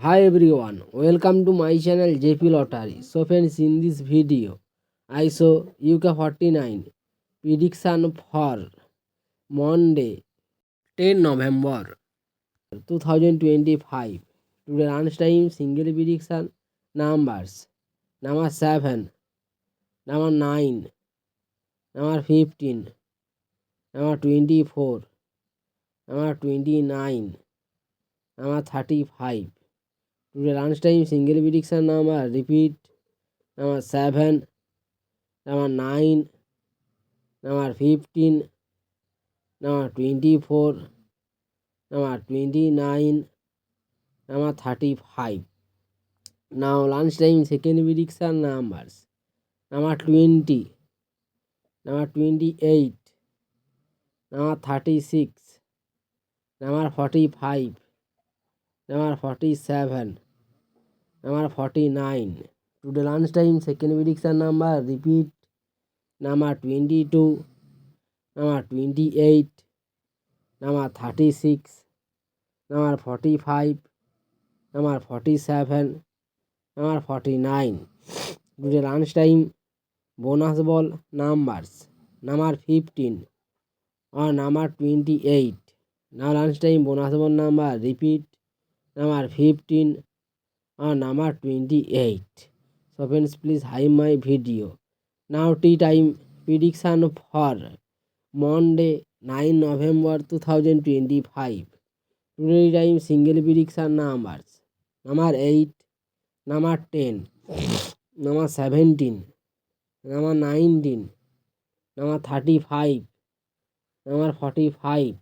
Hi everyone, welcome to my channel JP Lottery. So friends, in this video, I show UK 49 prediction for Monday, 10 November 2025. Today lunchtime single prediction numbers: number 7, number 9, number 15, number 24, number 29, number 35. Today lunchtime single prediction number repeat: number 7, number 9, number 15, number 24, number 29, number 35. Now lunchtime second prediction numbers: number 20, number 28, number 36, number 45, number 47, number 49. Today lunchtime second prediction number repeat: number 22, number 28, number 36, number 45, number 47, number 49. Today lunchtime bonus ball numbers: number 15 or number 28. Now lunchtime bonus ball number repeat: number 15 or number 28. So friends, please like my video. Now tea time prediction for Monday 9 November 2025. Today time single prediction numbers: number 8, number 10, number 17, number 19, number 35, number 45.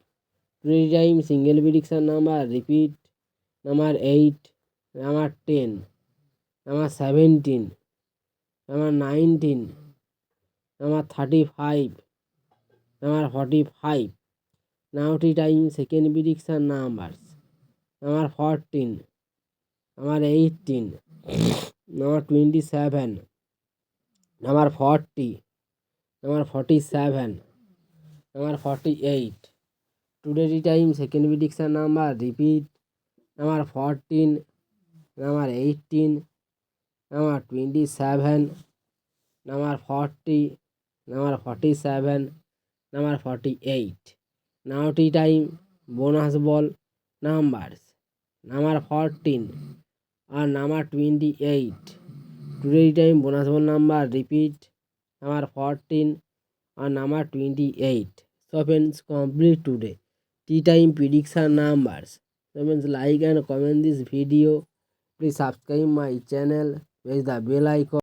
Today time single prediction number repeat: number 8, number 10, number 17, number 19, number 35, number 45. Now tea time second prediction numbers: number 14, number 18, number 27, number 40, number 47, number 48. Today time second prediction number repeat: number 14, number 18, number 27, number 40, number 47, number 48. Now tea time bonus ball numbers: number 14 or number 28. Today time bonus ball number repeat: number 14 or number 28. So friends, complete today tea time prediction numbers. So friends, like and comment this video. Please subscribe my channel, press the bell icon.